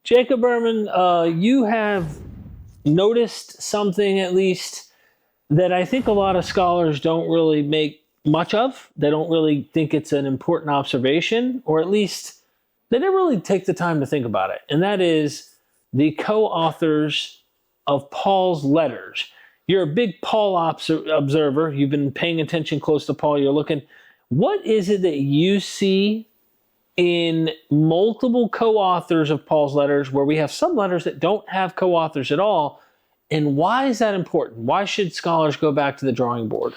Jacob Ehrman, you have noticed something at least that I think a lot of scholars don't really make much of. They don't really think it's an important observation, or at least they didn't really take the time to think about it. And that is the co-authors of Paul's letters. You're a big Paul observer. You've been paying attention close to Paul. You're looking. What is it that you see in multiple co-authors of Paul's letters where we have some letters that don't have co-authors at all? And why is that important? Why should scholars go back to the drawing board?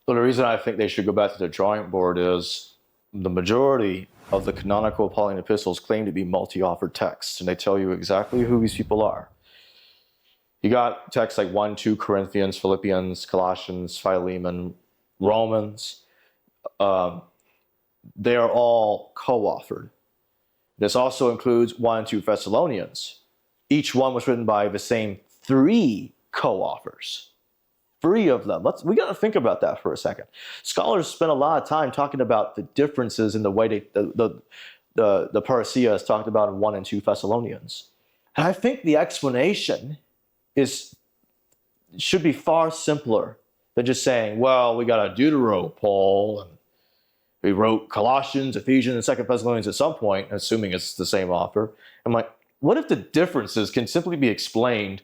Well, the reason I think they should go back to the drawing board is the majority of the canonical Pauline epistles claim to be multi-authored texts, and they tell you exactly who these people are. You got texts like 1, 2 Corinthians, Philippians, Colossians, Philemon, Romans. They are all co-authored. This also includes 1 and 2 Thessalonians. Each one was written by the same 3 co-authors. 3 of them. We got to think about that for a second. Scholars spend a lot of time talking about the differences in the way the parousia is talked about in 1 and 2 Thessalonians. And I think the explanation should be far simpler than just saying, well, we got a Deutero Paul, and we wrote Colossians, Ephesians, and 2 Thessalonians at some point, assuming it's the same author. I'm like, what if the differences can simply be explained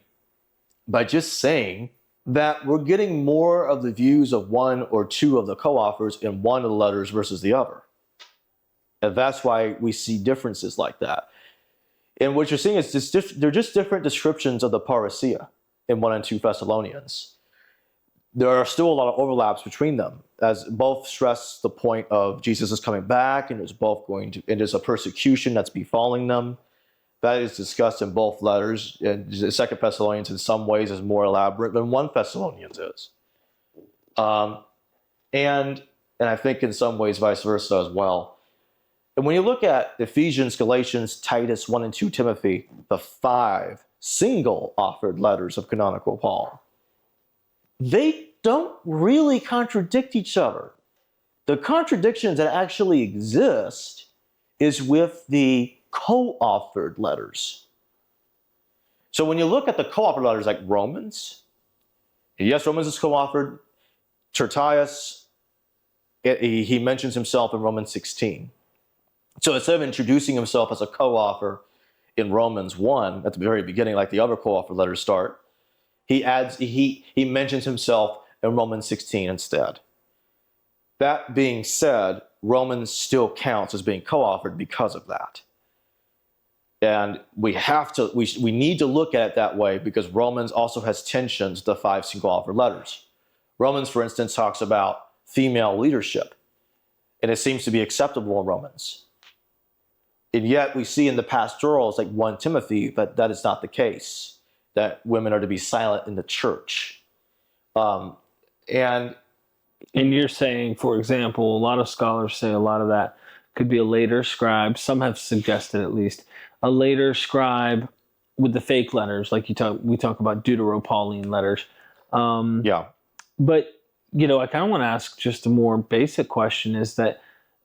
by just saying that we're getting more of the views of 1 or 2 of the co-authors in one of the letters versus the other? And that's why we see differences like that. And what you're seeing is they're just different descriptions of the parousia in 1 and 2 Thessalonians. There are still a lot of overlaps between them, as both stress the point of Jesus is coming back, and there's a persecution that's befalling them. That is discussed in both letters. And 2 Thessalonians in some ways is more elaborate than 1 Thessalonians is. And I think in some ways vice versa as well. And when you look at Ephesians, Galatians, Titus, 1 and 2 Timothy, the 5 single-authored letters of canonical Paul, they don't really contradict each other. The contradictions that actually exist is with the co-authored letters. So when you look at the co-authored letters like Romans, yes, Romans is co-authored. Tertius, he mentions himself in Romans 16. So instead of introducing himself as a co-author in Romans 1 at the very beginning, like the other co-authored letters start, he mentions himself in Romans 16 instead. That being said, Romans still counts as being co-authored because of that. And we need to look at it that way because Romans also has tensions to the 5 single-authored letters. Romans, for instance, talks about female leadership, and it seems to be acceptable in Romans. And yet we see in the pastorals like 1 Timothy that is not the case, that women are to be silent in the church. And you're saying, for example, a lot of scholars say a lot of that could be a later scribe. Some have suggested at least a later scribe with the fake letters, like we talk about Deutero-Pauline letters. Yeah. But, I kind of want to ask just a more basic question is that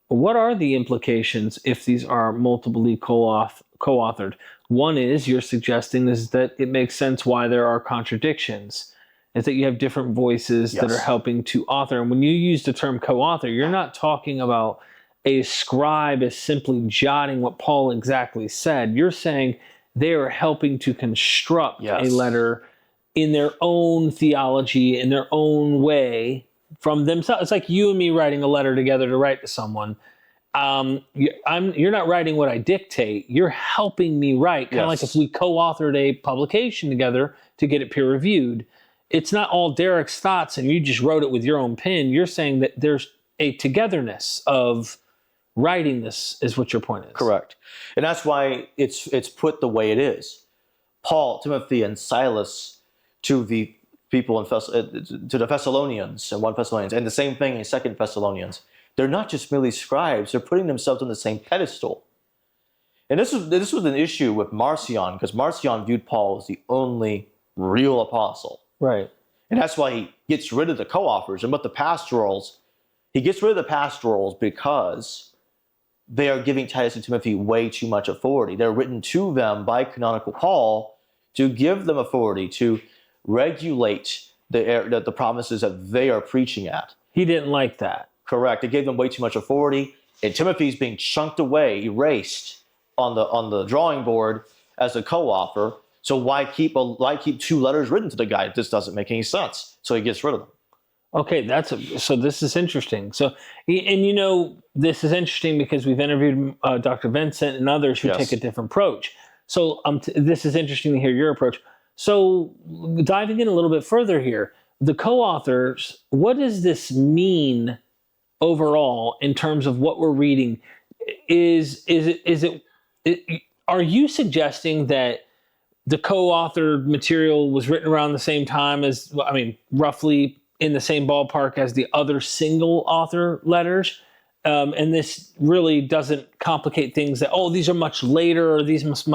what are the implications if these are multiply co-authored? One is you're suggesting is that it makes sense why there are contradictions. Is that you have different voices that are helping to author. And when you use the term co-author, you're not talking about a scribe as simply jotting what Paul exactly said. You're saying they are helping to construct a letter in their own theology, in their own way, from themselves. It's like you and me writing a letter together to write to someone. You're not writing what I dictate. You're helping me write. Kind of like if we co-authored a publication together to get it peer reviewed. It's not all Derek's thoughts and you just wrote it with your own pen. You're saying that there's a togetherness of writing this is what your point is. Correct. And that's why it's put the way it is. Paul, Timothy, and Silas to the people to the Thessalonians in 1 Thessalonians, and the same thing in 2 Thessalonians. They're not just merely scribes, they're putting themselves on the same pedestal. And this was an issue with Marcion, because Marcion viewed Paul as the only real apostle. Right. And that's why he gets rid of the co-authors. And with the pastorals, he gets rid of the pastorals because they are giving Titus and Timothy way too much authority. They're written to them by canonical Paul to give them authority to regulate the promises that they are preaching at. He didn't like that. Correct. It gave them way too much authority, and Timothy's being chunked away, erased on the drawing board as a co-author. So why keep 2 letters written to the guy? This doesn't make any sense. So he gets rid of them. Okay, so this is interesting. So, and this is interesting because we've interviewed Dr. Vincent and others who take a different approach. So this is interesting to hear your approach. So diving in a little bit further here, the co-authors, what does this mean overall in terms of what we're reading? Are you suggesting that the co-authored material was written around the same time as, roughly in the same ballpark as the other single author letters? And this really doesn't complicate things that, these are much later or these must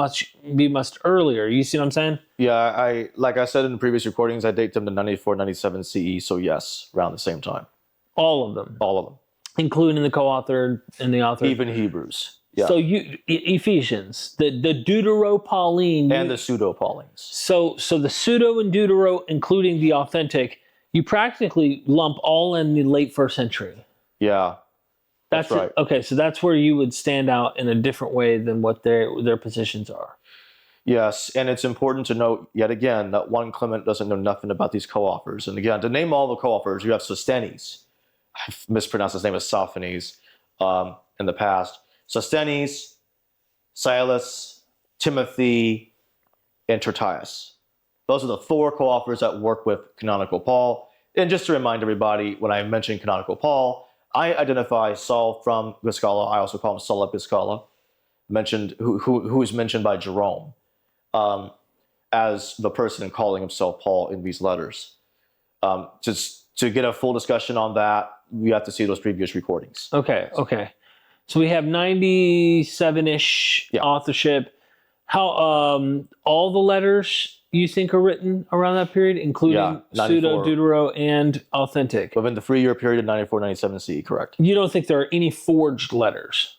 be much earlier. You see what I'm saying? Yeah, like I said in the previous recordings, I date them to 94, 97 CE. So yes, around the same time. All of them? All of them. Including the co-author and the author? Even Hebrews. Yeah. So Ephesians, the Deutero-Pauline. And the pseudo-Paulines. So the pseudo and Deutero, including the authentic, you practically lump all in the late 1st century. Yeah. That's right. Okay, so that's where you would stand out in a different way than what their positions are. Yes, and it's important to note, yet again, that 1 Clement doesn't know nothing about these co-authors. And again, to name all the co-authors, you have Sosthenes. I've mispronounced his name as Sophanes in the past. Sosthenes, Silas, Timothy, and Tertius. Those are the 4 co-authors that work with canonical Paul. And just to remind everybody, when I mention canonical Paul, I identify Saul from Giscala. I also call him Saul of Giscala, who is mentioned by Jerome as the person calling himself Paul in these letters. Just to get a full discussion on that, we have to see those previous recordings. Okay. So we have 97-ish authorship. How all the letters you think are written around that period, including pseudo, Deutero, and authentic? Within the 3-year period of 94, 97 CE, correct. You don't think there are any forged letters?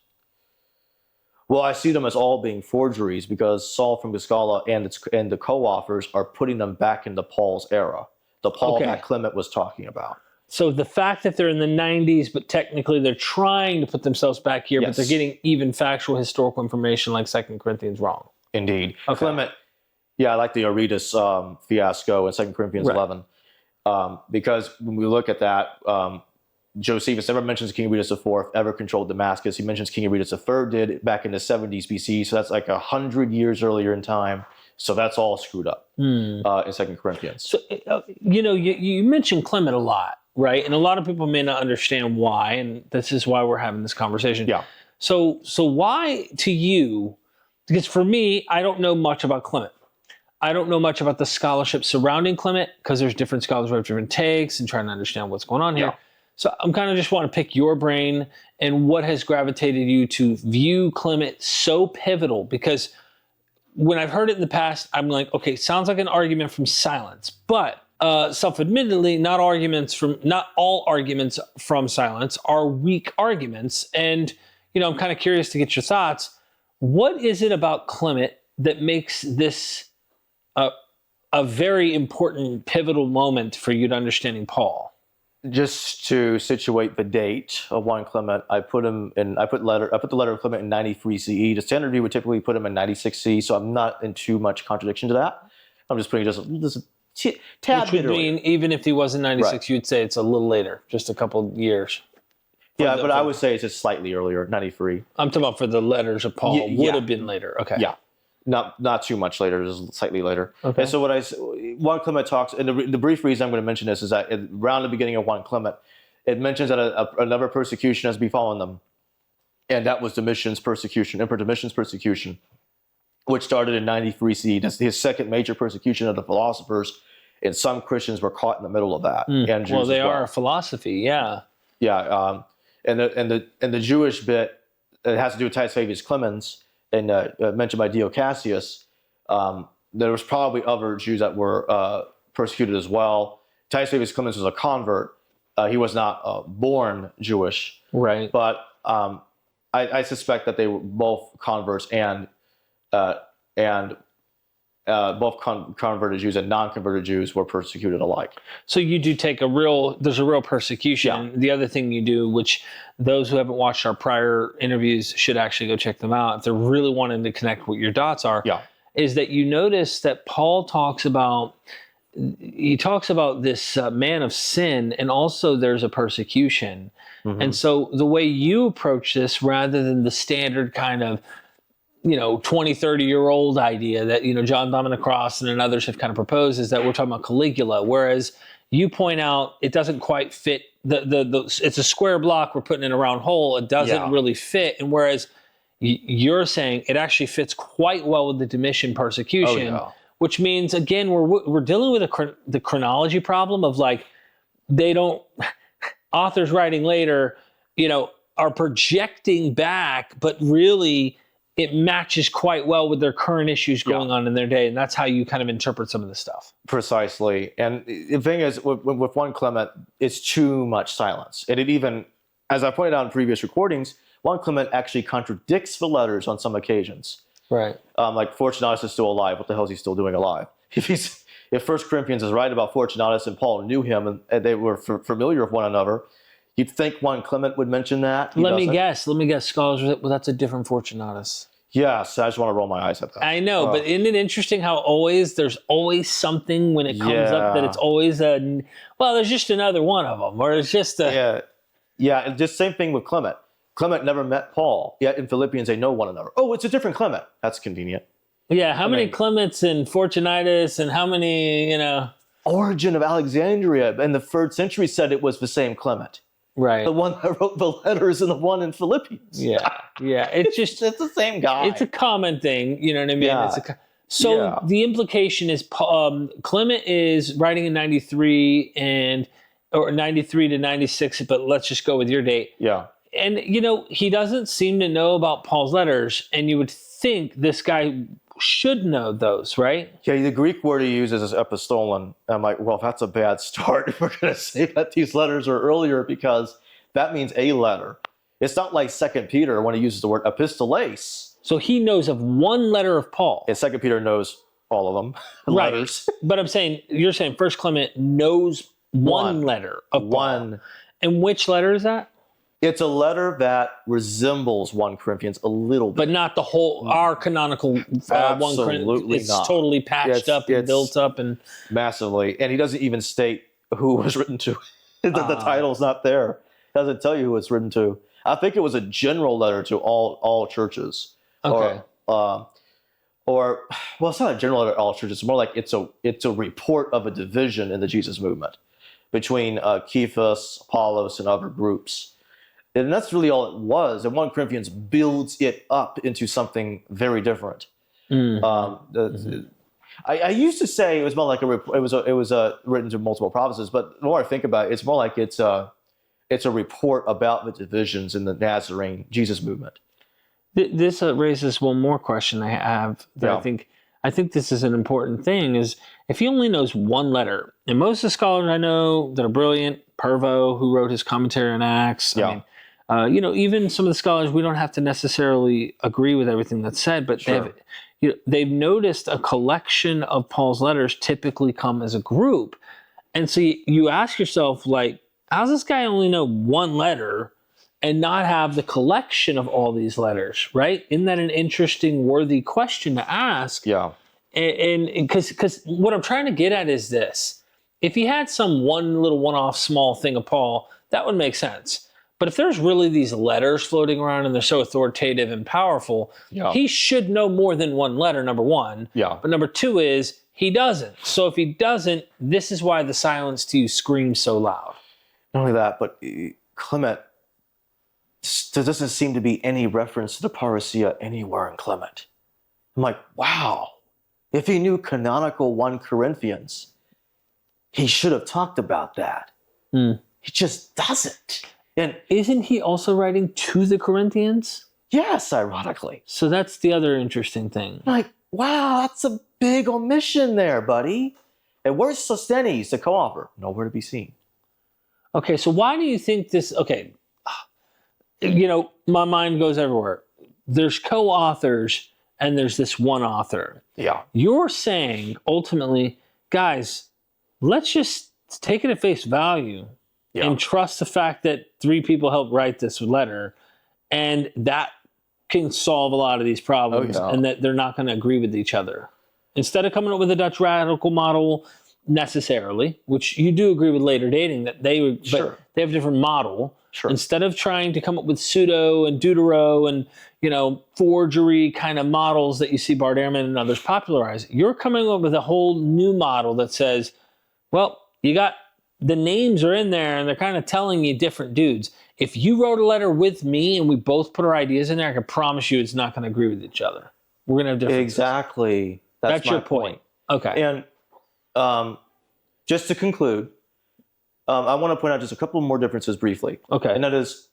Well, I see them as all being forgeries because Saul from Giscala and the co-authors are putting them back into Paul's era, the Paul that Clement was talking about. So the fact that they're in the 90s, but technically they're trying to put themselves back here, but they're getting even factual historical information like 2 Corinthians wrong. Indeed. Okay. Clement, I like the Aretas fiasco in 2 Corinthians 11. Because when we look at that, Josephus never mentions King Aretas IV ever controlled Damascus. He mentions King Aretas III did back in the 70s BC. So that's like 100 years earlier in time. So that's all screwed up in 2 Corinthians. So, you mentioned Clement a lot, right? And a lot of people may not understand why, and this is why we're having this conversation. Yeah. So why to you, because for me, I don't know much about Clement. I don't know much about the scholarship surrounding Clement because there's different scholars who have different takes and trying to understand what's going on here. Yeah. So I'm kind of just want to pick your brain and what has gravitated you to view Clement so pivotal, because when I've heard it in the past, I'm like, okay, sounds like an argument from silence, but self-admittedly, not all arguments from silence are weak arguments. And, I'm kind of curious to get your thoughts. What is it about Clement that makes this a very important pivotal moment for you to understanding Paul? Just to situate the date of 1 Clement, I put the letter of Clement in 93 CE. The standard view would typically put him in 96 CE, so I'm not in too much contradiction to that. I'm just putting just a tad Which would mean even if he was in 96, you'd say it's a little later, just a couple years. Yeah, but I would say it's just slightly earlier, 93. I'm talking about for the letters of Paul. Would have been later. Okay. Yeah. Not too much later, just slightly later. Okay. And so 1 Clement talks, and the brief reason I'm going to mention this is that around the beginning of 1 Clement, it mentions that another persecution has befallen them, and that was Domitian's persecution, Emperor Domitian's persecution, which started in 93 CE. That's his second major persecution of the philosophers, and some Christians were caught in the middle of that. And Jews well, they are a philosophy, yeah. Yeah, and the Jewish bit, it has to do with Titus Fabius Clemens, and mentioned by Dio Cassius. There was probably other Jews that were persecuted as well. Titus Fabius Clemens was a convert. He was not born Jewish. Right. But I suspect that they were both converts and both converted Jews and non-converted Jews were persecuted alike. So you do take there's a real persecution. Yeah. The other thing you do, which those who haven't watched our prior interviews should actually go check them out if they're really wanting to connect what your dots are, is that you notice that Paul talks about this man of sin, and also there's a persecution. Mm-hmm. And so the way you approach this, rather than the standard kind of 20, 30-year-old idea that, John died on the cross and then others have kind of proposed, is that we're talking about Caligula. Whereas you point out it doesn't quite fit. It's a square block. We're putting in a round hole. It doesn't really fit. And whereas you're saying it actually fits quite well with the Domitian persecution, which means, again, we're dealing with the chronology problem of authors writing later, are projecting back, but really it matches quite well with their current issues going on in their day. And that's how you kind of interpret some of this stuff. Precisely. And the thing is, with 1 Clement, it's too much silence. And it even, as I pointed out in previous recordings, 1 Clement actually contradicts the letters on some occasions. Right. Like Fortunatus is still alive. What the hell is he still doing alive? If 1 Corinthians is right about Fortunatus and Paul knew him and they were familiar with one another, you'd think 1 Clement would mention that. Let me guess. Scholars, well, that's a different Fortunatus. Yes, I just want to roll my eyes at that. I know, but isn't it interesting how there's always something when it comes up that it's always there's just another one of them, or it's just a... Yeah, and just same thing with Clement. Clement never met Paul, yet in Philippians they know one another. Oh, it's a different Clement. That's convenient. Yeah, how many Clements and Fortunatus and how many, Origen of Alexandria in the 3rd century said it was the same Clement. Right. The one that wrote the letters and the one in Philippians. Yeah. It's just... it's the same guy. It's a common thing, you know what I mean? Yeah. The implication is Clement is writing in 93 or 93 to 96, but let's just go with your date. Yeah. And, he doesn't seem to know about Paul's letters, and you would think this guy should know those, right? Yeah, the Greek word he uses is epistolon. I'm like, well, that's a bad start if we're going to say that these letters are earlier, because that means a letter. It's not like 2 Peter when he uses the word epistoles. So he knows of one letter of Paul. And 2 Peter knows all of them, right. letters. But you're saying 1 Clement knows one letter of Paul. And which letter is that? It's a letter that resembles 1 Corinthians a little bit. But not the whole, our canonical 1 Corinthians. It's not. totally patched up and built up. And massively. And he doesn't even state who it was written to. The title's not there. It doesn't tell you who it's written to. I think it was a general letter to all churches. Okay. Well, it's not a general letter to all churches. It's more like it's a report of a division in the Jesus movement between Cephas, Apollos, and other groups. And that's really all it was. And 1 Corinthians builds it up into something very different. I used to say it was more like it was written to multiple provinces, but the more I think about it, it's more like it's a report about the divisions in the Nazarene Jesus movement. This raises one more question I have that I think this is an important thing, is if he only knows one letter, and most of the scholars I know that are brilliant, Pervo, who wrote his commentary on Acts, even some of the scholars, we don't have to necessarily agree with everything that's said, but they've noticed a collection of Paul's letters typically come as a group. And so you ask yourself, how's this guy only know one letter and not have the collection of all these letters, right? Isn't that an interesting, worthy question to ask? Yeah. And because what I'm trying to get at is this. If he had some one-off small thing of Paul, that would make sense. But if there's really these letters floating around and they're so authoritative and powerful, he should know more than one letter, number one. Yeah. But number two is he doesn't. So if he doesn't, this is why the silence to you screams so loud. Not only that, but Clement, there doesn't seem to be any reference to the parousia anywhere in Clement. I'm like, wow. If he knew canonical 1 Corinthians, he should have talked about that. He just doesn't. And isn't he also writing to the Corinthians? Yes, ironically. So that's the other interesting thing. Like, wow, that's a big omission there, buddy. And where's Sosthenes, the co-author? Nowhere to be seen. Okay, so why do you think this... Okay, my mind goes everywhere. There's co-authors and there's this one author. Yeah. You're saying ultimately, guys, let's just take it at face value and trust the fact that 3 people helped write this letter, and that can solve a lot of these problems, and that they're not going to agree with each other. Instead of coming up with a Dutch radical model necessarily, which you do agree with later dating that they have a different model. Sure. Instead of trying to come up with pseudo and deutero and forgery kind of models that you see Bart Ehrman and others popularize, you're coming up with a whole new model that says, well, you got the names are in there and they're kind of telling you different dudes. If you wrote a letter with me and we both put our ideas in there, I can promise you it's not going to agree with each other. We're going to have different. Exactly. That's your point. Okay. And just to conclude, I want to point out just a couple more differences briefly. Okay. And that is,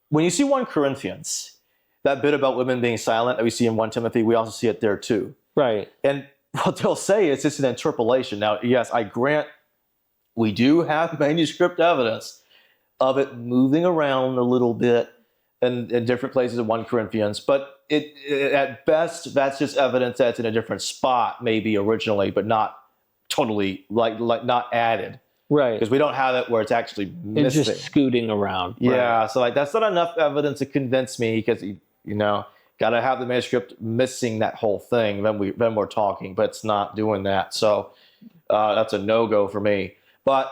when you see 1 Corinthians, that bit about women being silent that we see in 1 Timothy, we also see it there too. Right. And what they'll say is it's an interpolation. Now, yes, I grant we do have manuscript evidence of it moving around a little bit in different places in 1 Corinthians, but at best, that's just evidence that it's in a different spot, maybe originally, but not totally, like not added. Right. Because we don't have it where it's actually missing. It's just scooting around. Yeah, right. So that's not enough evidence to convince me, because got to have the manuscript missing that whole thing, then we're talking, but it's not doing that. So that's a no-go for me. But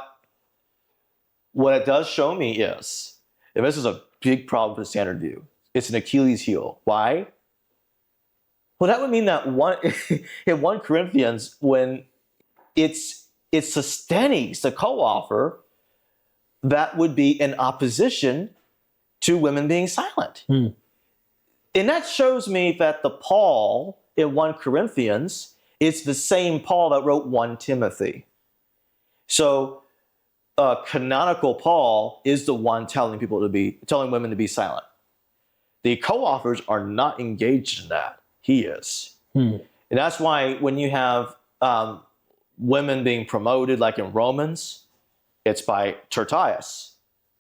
what it does show me is, and this is a big problem for the standard view, it's an Achilles heel. Why? Well, that would mean that in 1 Corinthians, when it's Sosthenes, the co-author, that would be in opposition to women being silent. And that shows me that the Paul in 1 Corinthians is the same Paul that wrote 1 Timothy. So canonical Paul is the one telling women to be silent. The co-authors are not engaged in that. He is. And that's why when you have women being promoted, like in Romans, it's by Tertius.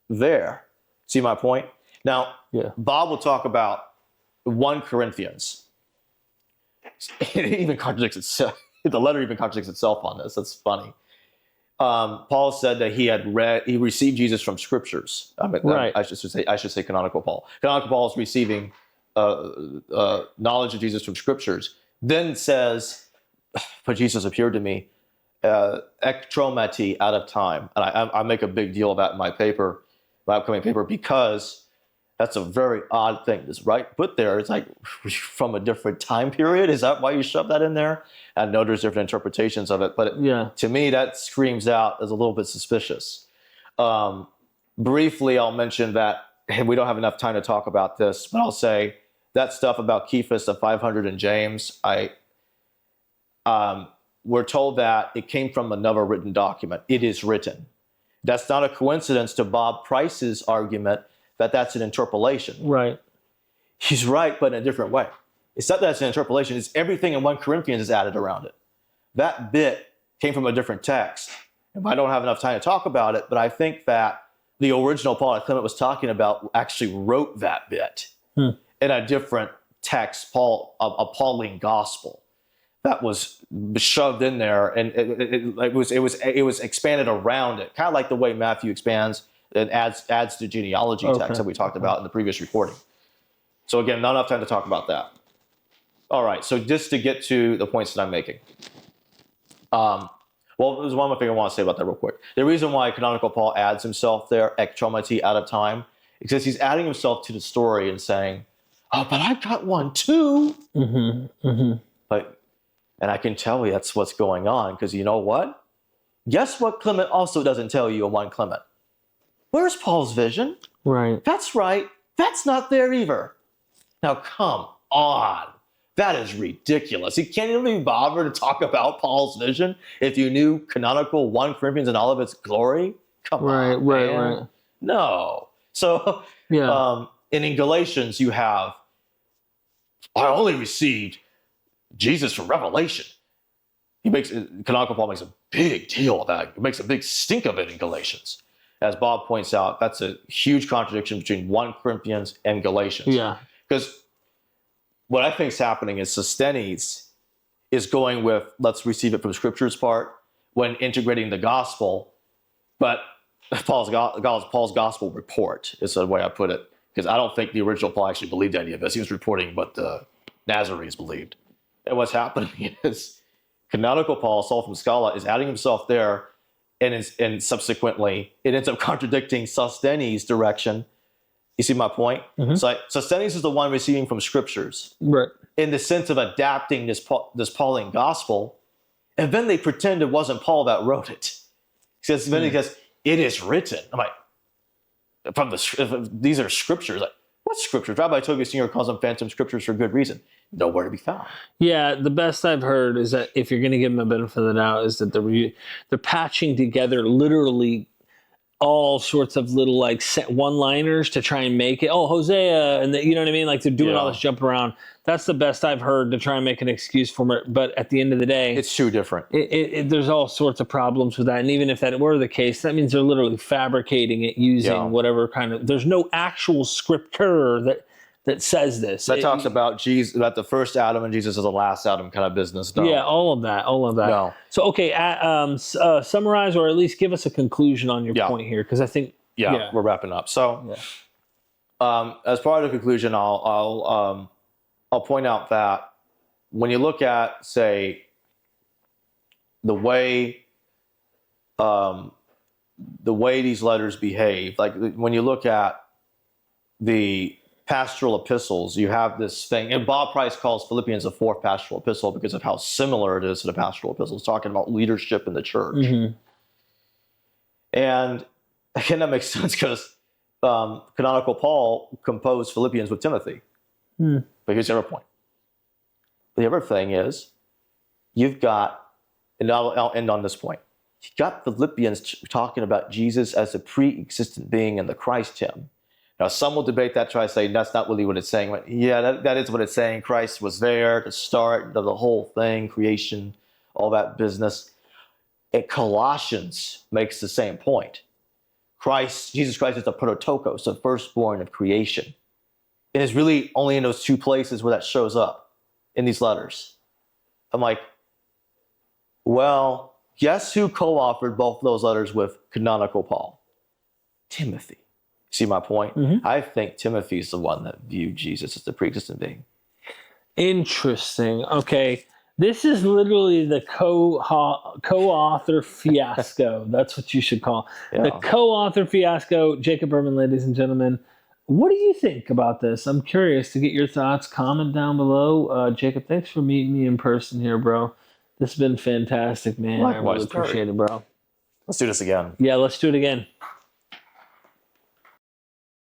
There. See my point? Now, Bob will talk about 1 Corinthians. It even contradicts itself. The letter even contradicts itself on this. That's funny. Paul said that he received Jesus from scriptures. Right. I should say canonical Paul. Canonical Paul is receiving knowledge of Jesus from scriptures. Then says, but Jesus appeared to me, ektromati, out of time. And I make a big deal of that in my upcoming paper, because that's a very odd thing. This right put there, it's like from a different time period. Is that why you shove that in there? I know there's different interpretations of it, but to me, that screams out as a little bit suspicious. Briefly, I'll mention that we don't have enough time to talk about this, but I'll say that stuff about Cephas, the 500, and James, we're told that it came from another written document. It is written. That's not a coincidence to Bob Price's argument that that's an interpolation. Right. He's right, but in a different way. It's not that it's an interpolation. It's everything in 1 Corinthians is added around it. That bit came from a different text. And I don't have enough time to talk about it, but I think that the original Paul that Clement was talking about actually wrote that bit in a different text, a Pauline gospel, that was shoved in there, and it was expanded around it, kind of like the way Matthew expands and adds to genealogy text that we talked about in the previous recording. So again, not enough time to talk about that. All right, so just to get to the points that I'm making. Well, there's one more thing I want to say about that real quick. The reason why canonical Paul adds himself there, ektromati, out of time, is because he's adding himself to the story and saying, oh, but I got one too. And I can tell you that's what's going on, because you know what? Guess what Clement also doesn't tell you in 1 Clement? Where's Paul's vision? Right. That's right. That's not there either. Now, come on. That is ridiculous. You can't even be bothered to talk about Paul's vision if you knew canonical 1 Corinthians in all of its glory? Come on, man. No. So, and in Galatians, you have, I only received Jesus from Revelation. Canonical Paul makes a big deal of that. He makes a big stink of it in Galatians. as Bob points out, that's a huge contradiction between 1 Corinthians and Galatians. Yeah. Because what I think is happening is Sosthenes is going with let's receive it from Scripture's part when integrating the gospel, but Paul's gospel report is the way I put it. Because I don't think the original Paul actually believed any of this. He was reporting what the Nazarenes believed. And what's happening is canonical Paul, Saul from Scala, is adding himself there, and subsequently it ends up contradicting Sosthenes' direction. You see my point? Mm-hmm. So Sosthenes is the one receiving from scriptures, Right. in the sense of adapting this Pauline gospel, and then they pretend it wasn't Paul that wrote it. Because then he goes, "It is written." I'm like, these are scriptures. Like, what scriptures? Rabbi Toby Senior calls them phantom scriptures for good reason. Nowhere to be found. Yeah, the best I've heard is that if you're going to give them a benefit of the doubt, is that they're patching together literally all sorts of little like one-liners to try and make it. Oh, Hosea, and you know what I mean? Like they're doing all this jumping around. That's the best I've heard to try and make an excuse for it. But at the end of the day, it's too different. There's all sorts of problems with that. And even if that were the case, that means they're literally fabricating it using whatever kind of. There's no actual scripture that says this. That talks about Jesus, about the first Adam and Jesus is the last Adam kind of business. No. Yeah, all of that. No. So, okay, summarize or at least give us a conclusion on your point here, because I think we're wrapping up. So, as part of the conclusion, I'll point out that when you look at, say, the way these letters behave, like when you look at the pastoral epistles, you have this thing, and Bob Price calls Philippians the 4th pastoral epistle because of how similar it is to the pastoral epistles, talking about leadership in the church. Mm-hmm. And again, that makes sense because canonical Paul composed Philippians with Timothy. But here's the other point. The other thing is, you've got, and I'll end on this point, you've got Philippians talking about Jesus as a pre-existent being in the Christ hymn. Now, some will debate that, try to say that's not really what it's saying. But yeah, that is what it's saying. Christ was there to start the whole thing, creation, all that business. And Colossians makes the same point. Jesus Christ is the prototokos, the firstborn of creation. And it's really only in those 2 places where that shows up in these letters. I'm like, well, guess who co-authored both of those letters with canonical Paul? Timothy. See my point? Mm-hmm. I think Timothy's the one that viewed Jesus as the pre-existent being. Interesting. Okay. This is literally the co-author fiasco. That's what you should call the co-author fiasco. Jacob Ehrman, ladies and gentlemen. What do you think about this? I'm curious to get your thoughts. Comment down below. Jacob, thanks for meeting me in person here, bro. This has been fantastic, man. Likewise, I really appreciate it, bro. Let's do this again. Yeah, let's do it again.